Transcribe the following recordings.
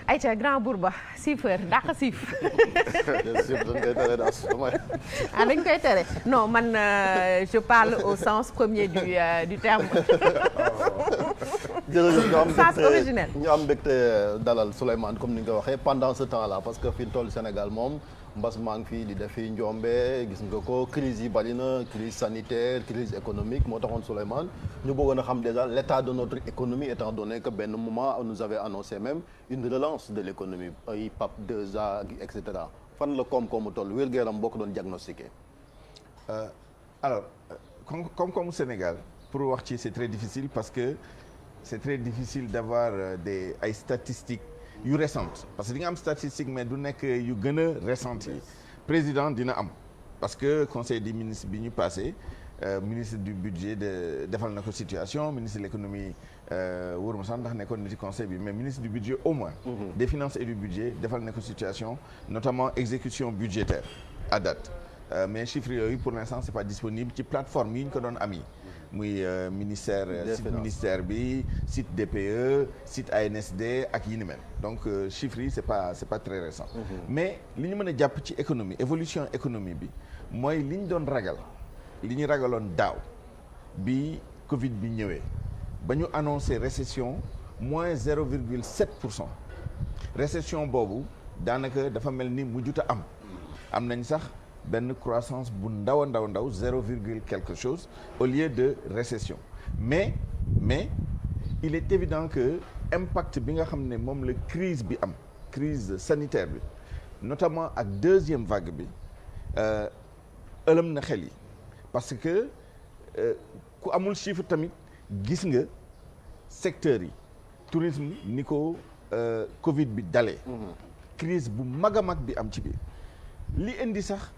ayca grand Bourba siifeur dàq siif. Ah dañ koy tere non man je parle au sens premier du terme. Sens originel. ñu am mbégte dalal Souleymane comme ni nga ko waxee pendant ce temps là parce que fi ñu toll Sénégal moom mbas maa ngi fii di def fii njombe gis nga ko crise yi bari na crise sanitaire crise économique moo taxoon Souleymane ñu bëggoon a xam déjà l'état de notre économie étant donné que benn moment nous avait annoncé même une relance de l'économie ay PAP 2A et cetera fan la koom-koomu toll wér-gu-yaram boo ko doon diagnostiqué. Alors comme Sénégal pour wax ci c'est très difficile parce que c'est très difficile d'avoir ay statistiques yu récentes parce que di nga am statistique mais du nekk yu gën a récentes yi président dina am parce que conseil des ministres bi ñu passé ministre du budget defal na ko situation ministre de l'économie wóoruma sax ndax nekkoon na ci conseil bi mais ministre du budget au moins des finances et du budget defal na ko situation notamment exécution budgétaire à date mais chiffres yooyu pour l'instant c'est pas disponible ci plateforme yi ñu ko doon am yi muy ministère site ministère bi site DPE site ANSD ak yi ni mel donc chiffres yi c'est pas très récent mais li ñu mën a jàpp ci économie évolution économie bi mooy li ñu doon ragal li ñu ragaloon daaw bi Covid bi ñëwee ba ñu annoncé récession moins 0,7%. Récession boobu daanaka dafa mel ni mujjuta am nañ sax benn croissance bu ndaw a ndaw 0 virgule quelque chose au lieu de récession mais il est évident que impact bi nga xam ne moom la crise bi am crise sanitaire bi notamment ak deuxième vague bi ëlëm na xel yi parce que ku amul chiffre tamit gis nga secteurs yi tourisme ni ko Covid bi dalee crise bu mag a mag bi am ci biir li indi sax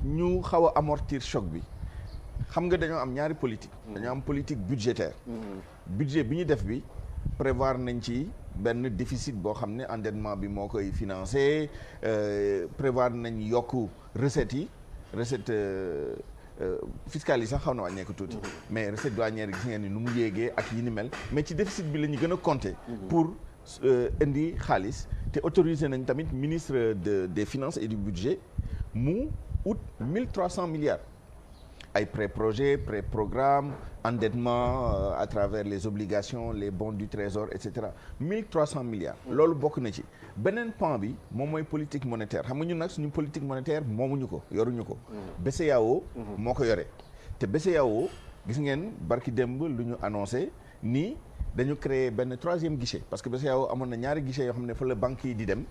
ñu xaw a amortir choc bi xam nga dañoo am ñaari politique dañoo am politique budgétaire budget bi ñu def bi prévoir nañ ci benn déficit boo xam ne endettement bi moo koy financé prévoir nañ yokk recettes yi recette fiscale yi sax xaw na wàññeeku tuuti mais recette douanière gis ngeen ni nu mu yéegee ak yi ni mel mais ci déficit bi la ñu gën a compter pour indi xaalis te autorisé nañ tamit ministre des finances et du budget mu ut 1300 milliards ay pré-projet pré-programme endettement à travers les obligations les bons du trésor et cetera 1300 milliards loolu bokk na ci beneen pan bi moom mooy politique monétaire xam nga ñun nag suñu politique monétaire moomuñu ko yoruñu ko BCEAO moo ko yore te BCEAO gis ngeen barki démb lu ñu annoncé ni dañu créer benn troisième guichet parce que BCEAO amoon na ñaari guichet yoo xam ne fa la banques yi di dem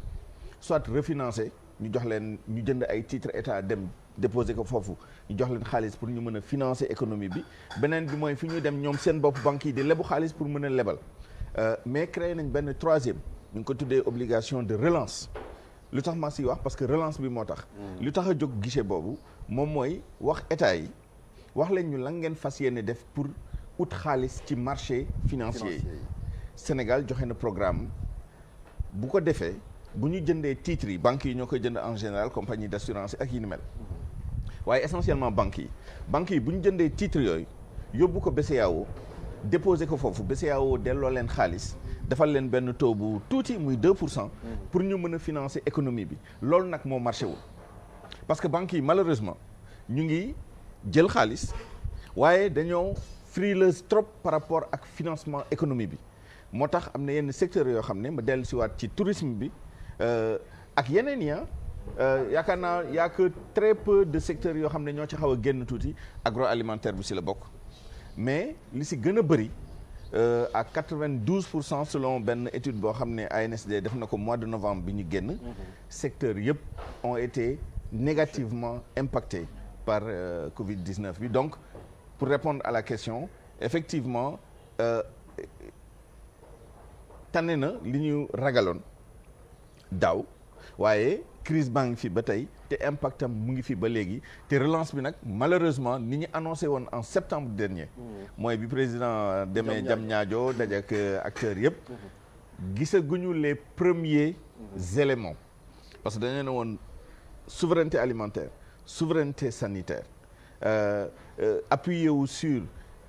soit refinancer ñu jox leen ñu jënd ay titres état dem déposer ko foofu ñu jox leen xaalis pour ñu mën a financer économie bi beneen bi mooy fi ñu dem ñoom seen bopp banques yi di lebu xaalis pour mën a lebal mais créé nañ benn troisième ñu ngi ko tuddee obligation de relance lu tax ma si wax parce que relance bi moo tax lu tax a jóg guichet boobu moom mooy wax état yi wax leen ñu lan ngeen fas yéene def pour ut xaalis ci marché financier yi Sénégal joxe na programme bu ko defee bu ñu jëndee titres yi banques yi ñoo koy jënd en général compagnie d'assurance ak yi ni mel waaye essentiellement banques yi bu ñu jëndee titres yooyu yóbbu ko BCEAO déposer ko foofu BCEAO delloo leen xaalis defal leen benn taux bu tuuti muy 2% pour ñu mën a financer économie bi loolu nag moo marché wul parce que banques yi malheureusement ñu ngi jël xaalis waaye dañoo frileuse trop par rapport ak financement économie bi moo tax am na yenn secteurs yoo xam ne ma dellu siwaat ci tourisme bi ak yeneen yaakaar naa y a que très peu de secteurs yoo xam ne ñoo ci xaw a génn tuuti agroalimentaire bi si la bokk mais li si gën a bëri à 92% selon benn étude boo xam ne ANSD def na ko mois de novembre bi ñu génn secteurs yëpp ont été négativement impactés par Covid-19 bi donc pour répondre à la question effectivement tane na li ñu ragaloon daaw waaye crise baa ngi fi ba tey te impact am mu ngi fi ba léegi te relance bi nag malheureusement ni ñu annoncé woon en septembre dernier mooy bi président demee Diamniadio dajak acteurs yëpp gisaguñu les premiers éléments parce que dañu ne woon souveraineté alimentaire souveraineté sanitaire appuyé wu sur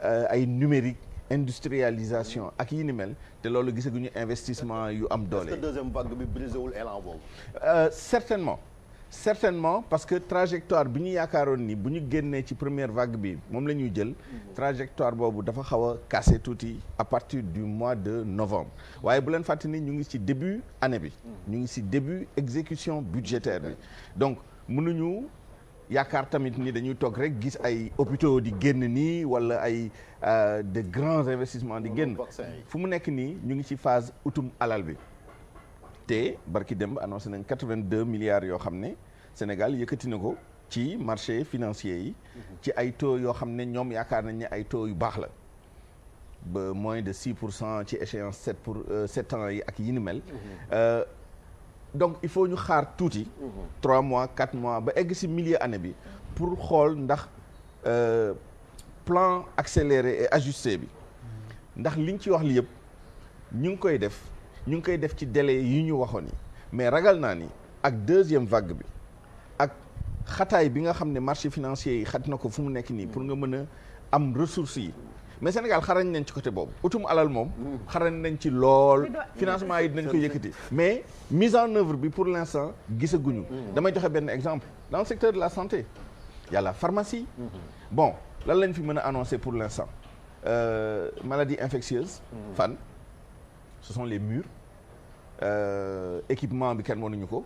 ay numérique industrialisation ak yi ni mel te loolu gisaguñu investissement yu am doole. est-ce que deuxième vague bi brisé wul élan boobu. certainement parce que trajectoire bi ñu yaakaaroon ni bu ñu génnee ci première vague bi moom la ñuy jël trajectoire boobu dafa xaw a cassé tuuti à partir du mois de novembre waaye bu leen fàtte ni ñu ngi ci début année bi ñu ngi ci début exécution budgétaire bi donc mënuñu yaakaar tamit ni dañuy toog rek gis ay hôpitaux di génn nii wala ay de grands investissements di génn fu mu nekk nii ñu ngi ci phase utum alal bi te barki démb annoncé nañ 82 milliards yoo xam ne Sénégal yëkkati na ko ci marché financier yi ci ay taux yoo xam ne ñoom yaakaar nañ ne ay taux yu baax la ba moins de 6% ci échéance 7 ans yi ak yi ni mel donc il faut ñu xaar tuuti 3 mois 4 mois ba egg ci milieu année bi pour xool ndax plan accéléré et ajusté bi ndax liñ ci wax li yëpp ñu ngi koy def ci délai yi ñu waxoon yi mais ragal naa ni ak deuxième vague bi ak xataay bi nga xam ne marché financier yi xat na ko fu mu nekk nii pour nga mën a am ressources yi mais Sénégal xarañ nañ ci côté boobu utum alal moom xarañ nañ ci lool financement yi dinañ ko yëkkati mais mise en œuvre bi pour l'instant gisaguñu damay joxe benn exemple dans le secteur de la santé il y a la pharmacie bon lan lañ fi mën a annoncer pour l'instant maladie infectieuse fan ce sont les murs équipement bi kenn mënuñu ko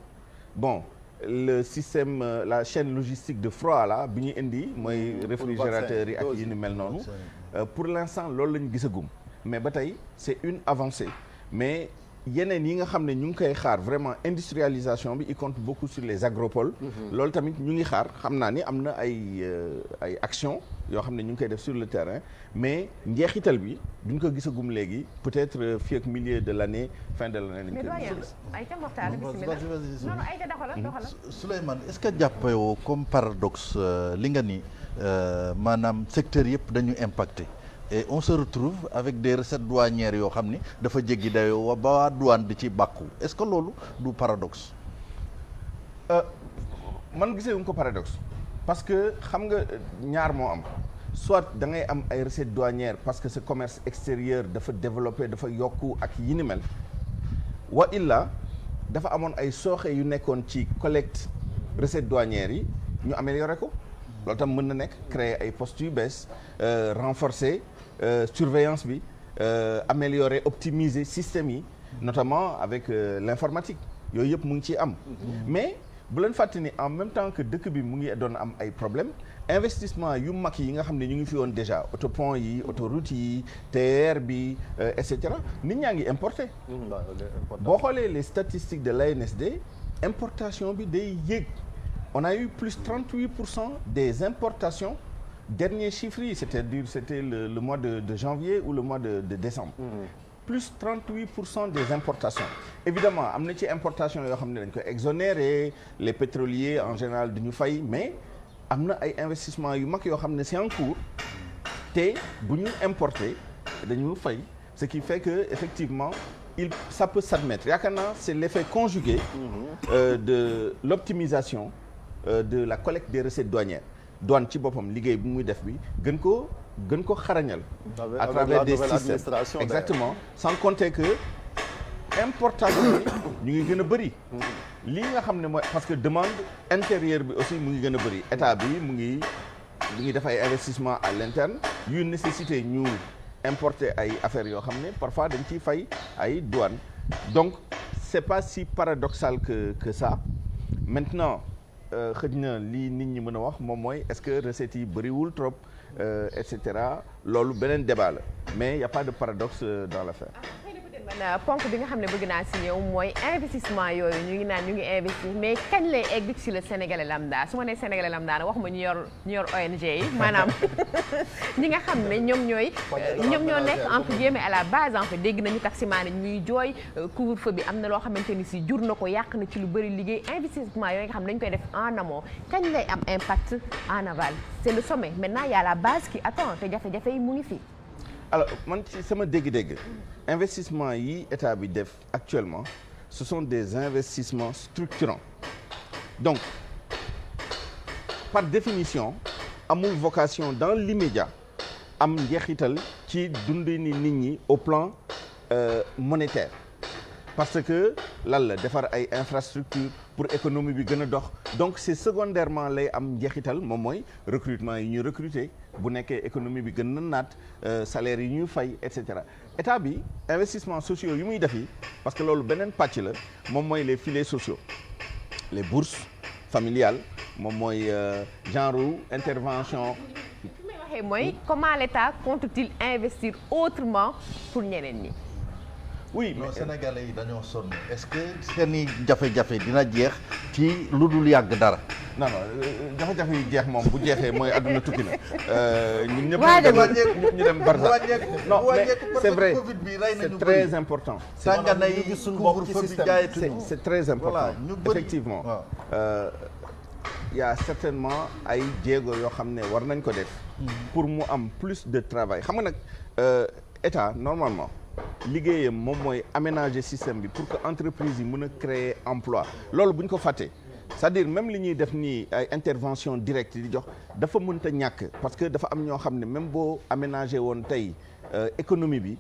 bon le système la chaîne logistique de froid là bi ñu indi mooy réfrigérateurs yi ak yi ni mel noonu pour l'instant loolu la ñu gisagum mais ba tey c'est une avancée mais yeneen yi nga xam ne ñu ngi koy xaar vraiment industrialisation bi il compte beaucoup sur les agropoles loolu tamit ñu ngi xaar xam naa ni am na ay action yoo xam ne ñu ngi koy def sur le terrain mais njeexital bi duñ ko gisagum léegi peut-être fii ak milieu de l'année fin de l'année nañ koy gis. Souleymane est-ce que jàppewoo comme paradoxe li nga ni maanaam secteur yëpp dañu impacté et on se retrouve avec des recettes douanières yoo xam ni dafa jéggi dayoo ba waa douane di ci bàkku est-ce que loolu du paradoxe. man gisee wuñ ko paradoxe parce que xam nga ñaar moo am soit da ngay am ay recettes douanières parce que ce commerce extérieur dafa développé dafa yokku ak yi ni mel wa illa dafa amoon ay sooxe yu nekkoon ci collecte recettes douanières yi ñu amélioré ko loolu tam mën na nekk créer ay postes yu bees renforcer surveillance bi améliorer optimiser système yi notamment avec l'informatique yooyu yëpp mu ngi ciy am mais bu leen fàtte ni en même temps que dëkk bi mu ngi doon am ay problèmes investissement yu mag yi nga xam ne ñu ngi fi woon déjà autopont yi autoroute yi TER bi et cetera nit ñaa ngi importer boo xoolee les statistiques de l'ANSD importation bi day yéeg on a eu plus 38% des importations derniers chiffres yi c'était le mois de janvier ou le mois de décembre plus 38% des importations évidemment am na ci importation yoo xam ne dañ koy exonérer les pétroliers en général duñu fay mais am na ay investissements yu mag yoo xam ne c'est en cours te bu ñu importer dañu fay ce qui fait que effectivement ça peut s'admettre yaakaar naa c'est l'effet conjugué de l'optimisation de la collecte des recettes douanières douane ci boppam liggéey bu muy def bi gën ko xarañal à travers des systèmes exactement sans compter que importation yi ñu ngi gën a bëri lii nga xam ne mooy parce que demande intérieure bi aussi mu ngi gën a bëri état bi mu ngi def ay investissement à l'interne yu nécessité ñu importer ay affaires yoo xam ne parfois dañ ciy fay ay douane donc c'est pas si paradoxal que ça maintenant xëj na lii nit ñi mën a wax moom mooy est-ce que recettes yi bëriwul trop et cetera loolu beneen débat la mais y a pas de paradoxe dans l'affaire. man ponk bi nga xam ne bëgg naa si ñëw mooy investissement yooyu ñu ngi naan ñu ngi investir mais kañ lay egg ci le Sénégalais lambda su ma nee Sénégalais lambda nag waxuma ñu yor ONG yi maanaam ñi nga xam ne ñoom ñoo nekk entre guillemets à la base en fait dégg nañu taximaan yi ñuy jooy couvre-feu bi am na loo xamante ni si jur na ko yàq na ci lu bëri liggéey investissement yooyu nga xam ne dañ koy def en amont kañ lay am impact en aval c'est le sommet maintenant il y a la base qui attend te jafe-jafe yi mu ngi fi. alors man ci sama dégg-dégg investissement yi état bi def actuellement ce sont des investissements structurants donc par définition amul vocation dans l'immédiat am njeexital ci dundini nit ñi au plan monétaire parce que lan la defar ay infrastructure pour économie bi gën a dox donc c'est secondairement lay am njeexital moom mooy recrutement yi ñuy recruter bu nekkee économie bi gën na naat salaire yi ñuy fay et cetera état bi investissement sociaux yi muy def yi parce que loolu beneen pàcc la moom mooy les filets sociaux les bourses familiales moom mooy genre intervention. fi may waxee mooy comment l'État compte-t-il investir autrement pour ñeneen ñi. oui non Sénégalais yi dañoo sonn est-ce que seeni jafe-jafe dina jeex ci lu dul yàgg dara. non jafe-jafe yi jeex moom bu jeexee mooy àdduna tukki na. ñun ñëpp ñu dem barza. non mais c'est vrai c'est très important. sàngana yi couvre-feu bi jaayatuñu c'est très important. voilà effectivement y a certainement ay jéego yoo xam ne war nañ ko def. pour mu am plus de travail xam nga nag état normalement. liggéeyam moom mooy aménager système bi pour que entreprise yi mën a créer emploi loolu bu ñu ko fàttee c'est-à-dire même li ñuy def nii ay intervention directe di jox dafa mënta ñàkk parce que dafa am ñoo xam ne même boo aménager woon tey économie bi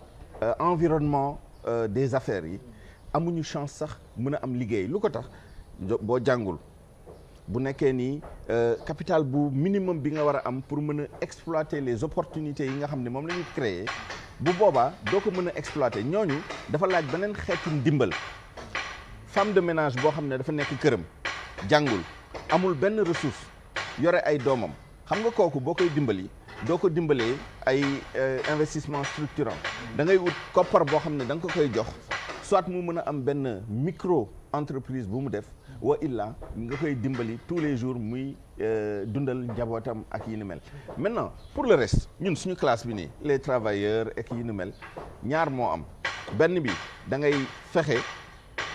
environnement des affaires yi amuñu chance sax mën a am liggéey lu ko tax boo jàngul bu nekkee nii capital bu minimum bi nga war a am pour mën a exploiter les opportunités yi nga xam ne moom la ñu créer bu boobaa doo ko mën a exploiter ñooñu dafa laaj beneen xeetu ndimbal femme de ménage boo xam ne dafa nekk këram jàngul amul benn ressource yore ay doomam xam nga kooku boo koy dimbali doo ko dimbalee ay investissement structurant da ngay wut koppar boo xam ne da nga ko koy jox soit mu mën a am benn micro entreprise bu mu def wa illa nga koy dimbali tous les jours muy dundal njabootam ak yi ni mel maintenant pour le reste ñun suñu classe bi nii les travailleurs ak yi ni mel ñaar moo am benn bi da ngay fexe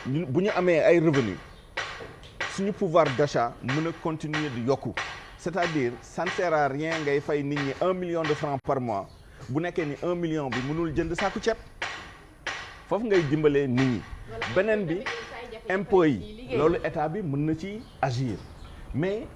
bu ñu amee ay revenus suñu pouvoir d'achat mën a continuer di yokku c'est-à-dire ça ne sert à rien ngay fay nit ñi 1 million de francs par mois bu nekkee ni 1 million bi mënul jënd saaku ceeb foofu ngay dimbalee nit ñi beneen bi impôts yi loolu état bi mën na ci agir mais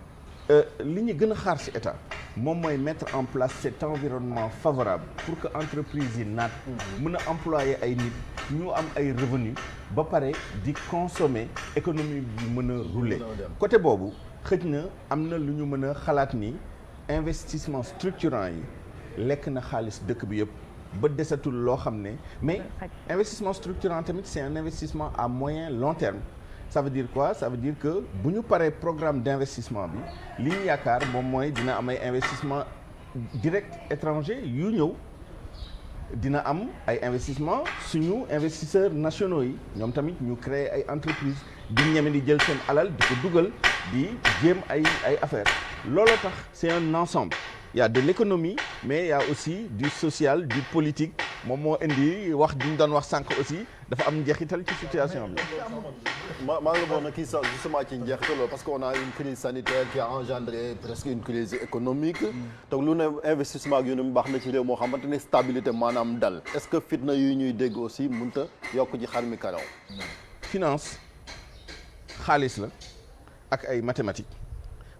li ñu gën a xaar ci état moom mooy mettre en place cet environnement favorable pour que entreprise yi naat mën a employer ay nit ñu am ay revenus ba pare di consommer économie bi mën a rouler côté boobu xëj na am na lu ñu mën a xalaat ni investissement structurant yi lekk na xaalis dëkk bi yëpp ba desatul loo xam ne mais investissement structurant tamit c'est un investissement à moyen long terme ça veut dire quoi ça veut dire que bu ñu paree programme d'investissement bi li ñu yaakaar moom mooy dina am ay investissement direct étranger yu ñëw dina am ay investissement suñu investisseurs nationaux yi ñoom tamit ñu créer ay entreprises di ñeme di jël seen alal di ko dugal di jéem ay affaires looloo tax c'est un ensemble il y a de l'économie mais il y a aussi du social du politique moom moo indi wax di ñu doon wax sànq aussi dafa am njeexital ci situation bi. maa ngi doon kii sax justement ci njeexital parce que on a une crise sanitaire qui a engendré presque une crise économique. te lu ne investissement ak yu ne baax na ci réew moo xamante ne stabilité maanaam dal est-ce que fitna yu ñuy dégg aussi mënut a yokk ci xar mi karaw. finance xaalis la ak ay mathématiques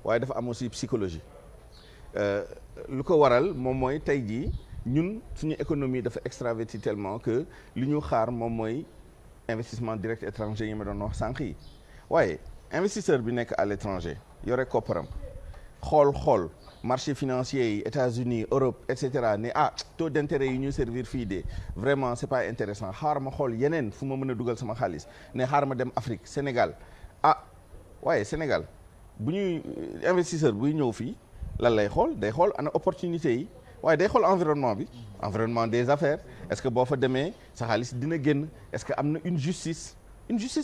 waaye dafa am aussi psychologie. lu ko waral moom mooy tey jii ñun suñu économie dafa extravertie tellement que li ñu xaar moom mooy investissement direct étranger yi ma doon wax sànq yi waaye investisseur bi nekk à l'étranger yore kopparam xool marché financier yi États-Unis Europe et cetera ne taux d'intérêt yi ñu servir fii de vraiment c'est pas intéressant xaar ma xool yeneen fu ma mën a dugal sama xaalis ne xaar ma dem Afrique Sénégal waaye Sénégal bu ñuy investisseur buy ñëw fii lan lay xool day xool ana opportunité yi waaye day xool environnement bi environnement des affaires est-ce que boo fa demee sa xaalis dina génn est-ce que am na une justice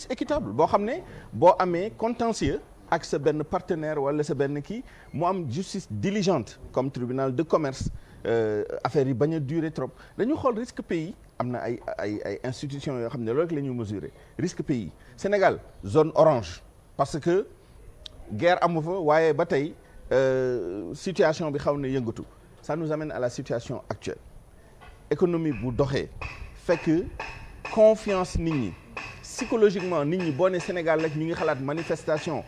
équitable boo xam ne boo amee contentieux ak sa benn partenaire wala sa benn kii mu am justice diligente comme tribunal de commerce affaires yi bañ a durer trop dañu xool risque pays am na ay institutions yoo xam ne loolu rek la ñu mesurer risque pays Sénégal zone orange parce que guerre amu fa waaye ba tey situation bi xaw na yëngatu ça nous amène à la situation actuelle économie bu doxee fekk confiance nit ñi psychologiquement nit ñi boo ne Sénégal rek ñu ngi xalaat manifestation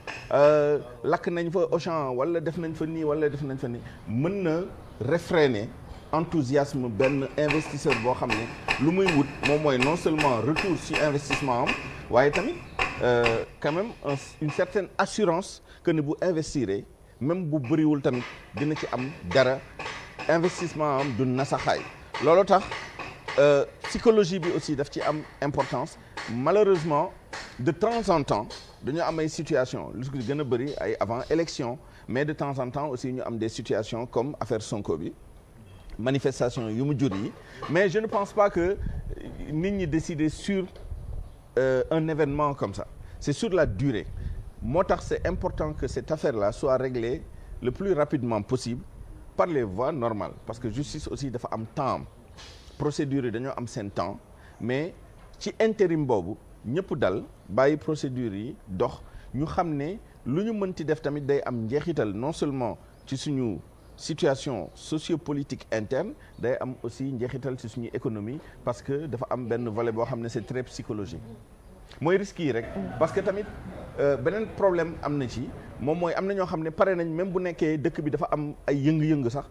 lakk nañ fa Auchan wala def nañ fa nii wala def nañ fa nii mën na réfréner enthousiasme benn investisseur boo xam ne lu muy wut moom mooy non seulement retour sur investissement am waaye tamit quand même une certaine assurance que ne bu investir même bu bëriwul tamit dina ci am dara investissement am du nasaxaay loolu tax psychologie bi aussi daf ci am importance malheureusement de temps en temps dañu am ay situation lu ko gën a bëri ay avant élection mais de temps en temps aussi ñu am des situations comme affaire Sonko bi manifestation yu mu jur yi mais je ne pense pas que nit ñi décider sur un événement comme ça c'est sur la durée moo tax c'est important que cette affaire-là soit réglée le plus rapidement possible par les voies normales parce que justice aussi dafa am temps procédure yi dañoo am seen temps mais ci intérim boobu ñëpp dal bàyyi procédure yi dox ñu xam ne lu ñu mënti def tamit day am njeexital non seulement ci suñu situation sociopolitique interne day am aussi njeexital ci suñu économie parce que dafa am benn volet boo xam ne c'est très psychologique mooy risques yi rek parce que tamit beneen problème am na ci moom mooy am na ñoo xam ne pare nañ même bu nekkee dëkk bi dafa am ay yëngu-yëngu sax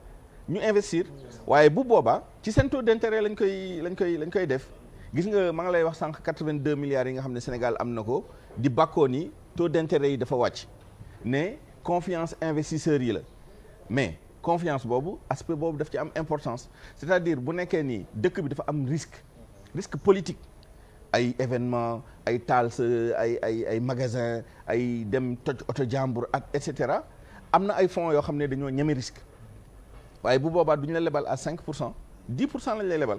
ñu investir waaye bu boobaa ci seen taux d'intérêt lañ koy def gis nga maa ngi lay wax sànq 82 milliards yi nga xam ne Sénégal am na ko di bàkkoo ni taux d'intérêt yi dafa wàcc ne confiance investisseurs yi la mais confiance boobu aspect boobu daf ci am importance c'est-à-dire bu nekkee ni dëkk bi dafa am risque politique ay événement ay taal sa ay magasin ay dem toj oto jàmbur ak et cetera am na ay fonds yoo xam ne dañoo ñeme risque waaye bu boobaa du ñu la lebal à 5% 10% lañ lay lebal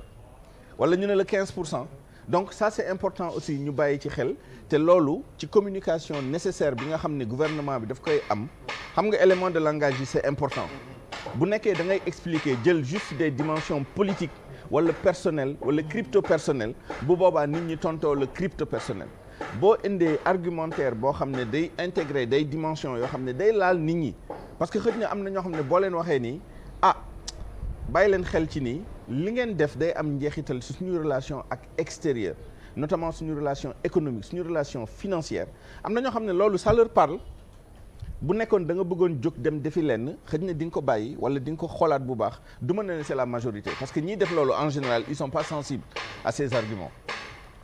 wala ñu ne la 15% donc ça c'est important aussi ñu bàyyi ci xel te loolu ci communication nécessaire bi nga xam ne gouvernement bi daf koy am xam nga élément de langage yi c'est important bu nekkee da ngay expliquer jël juste des dimensions politiques wala personnel wala crypto personnel bu boobaa nit ñi tontoo le crypto personnel boo indee argumentaire boo xam ne day intégrer day dimensions yoo xam ne day laal nit ñi parce que xëy na am na ñoo xam ne boo leen waxee nii bàyyi leen xel ci nii li ngeen def day am njeexital ci suñu relation ak extérieur notamment suñu relation économique suñu relation financière am na ñoo xam ne loolu ça leur parle bu nekkoon da nga bëggoon jóg dem defi lenn xëy na di nga ko bàyyi wala di nga ko xoolaat bu baax du ma ne c'est la majorité parce que ñiy def loolu en général ils sont pas sensibles à ces arguments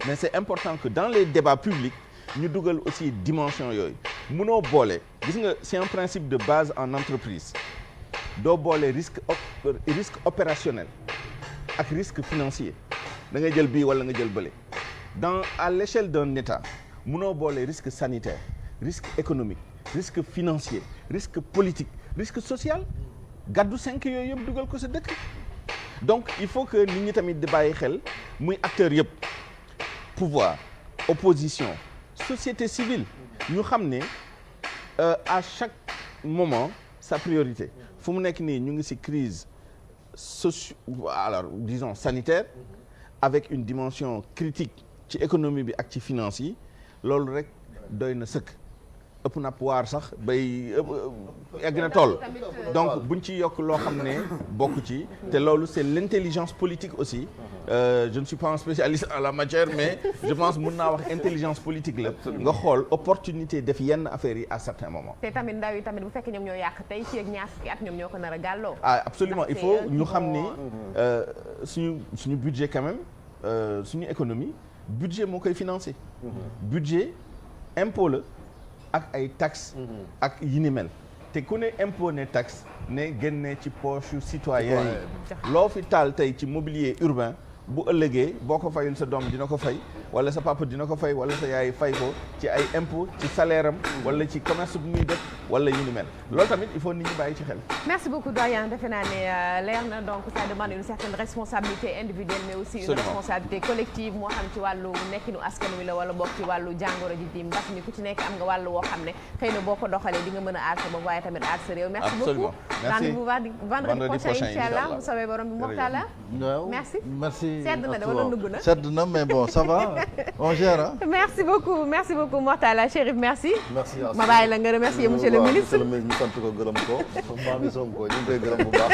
mais c'est important que dans les débats publics ñu dugal aussi dimension yooyu munoo boole gis nga c'est un principe de base en entreprise doo boole risque opérationnel ak risque financier da ngay jël bii wala nga jël bële à l'échelle d'un État munoo boole risque sanitaire risque économique risque financier risque politique risque social gàddu 5 yooyu yëpp dugal ko sa dëkk donc il faut que nit ñi tamit di bàyyi xel muy acteurs yëpp pouvoir opposition société civile ñu xam ne à chaque moment sa priorité fu mu nekk nii ñu ngi ci crise disons sanitaire avec une dimension critique ci économie bi ak ci finance yi loolu rek doy na sëkk ëpp na waar sax bay egg na tool donc buñ ci yokk loo xam ne bokk ci te loolu c'est l'intelligence politique aussi je ne suis pas un spécialiste en la matière mais je pense mën naa wax intelligence politique la nga xool opportunité def yenn affaires yi à certains moments te tamit ndaw yi tamit bu fekkee ñoom ñoo yàq tey ci ak ñaar fukki at ñoom ñoo ko nar a gàlloo absolument il faut ñu xam ni suñu budget quand même suñu économie budget moo koy financer budget impôt la ak ay taxes ak yi ni mel te ku ne impôt ne taxe ne génne ci poche citoyen yi loo fi taal tey ci mobilier urbain bu ëllëgee boo ko fayul sa doom dina ko fay wala sa papa dina ko fay wala sa yaay fay ko ci ay impôt ci salaire am wala ci commerce bu muy def wala yi ni mel loolu tamit il faut nit ñi bàyyi ci xel. merci beaucoup doyen defe naa ne leer na donc ça demande une certaine responsabilité individuelle mais aussi une responsabilité collective moo xam ci wàllu nekkinu askan wi la wala bokk ci wàllu jàngoro ji di mbas mi ku ci nekk am nga wàllu woo xam ne xëy na boo ko doxalee di nga mën a aar sa bopp waaye tamit aar sa réew. merci beaucoup rendez-vous vendredi prochain inchallah bu soobee borom bi Mokhtar la merci. sedd na de wala nugg na sedd na mais bon ça va on gère hein. merci beaucoup Mortala Chérif merci. merci ma bàyyi la nga remercier monsieur le ministre. monsieur le ministre ñu sant ko gërëm ko Mami Sonko ñu ngi koy gërëm bu baax.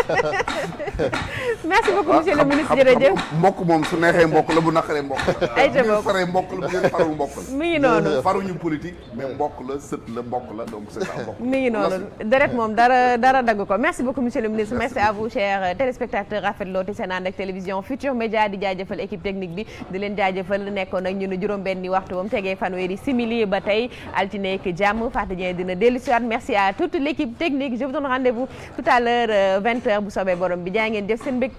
merci beaucoup monsieur le ministre jërëjëf. mbokk moom su neexee mbokk la bu naqaree mbokk la. ay ca mbokk bu ngeen faree mbokk la bu ngeen farul mbokk la. mi ngi noonu faruñu politique mais mbokk la sët la mbokk la donc c'est ça mbokk. mi ngi noonu deret moom dara dagg ko merci beaucoup monsieur le ministre merci à vous chers téléspectateurs rafetlooti seen ànd ak télévision Futur Média di jaajëfal équipe technique bi di leen jaajëfal nekkoon ak ñun juróom-benni waxtu moom tegee fanweeri simili ba tey altine ak jàmm Fatou Dieng dina dellu si waat merci à toute l'équipe technique je vous donne rendez-vous tout à l'heure 20h bu soobee borom bi jaa ngeen jëf seen mbégte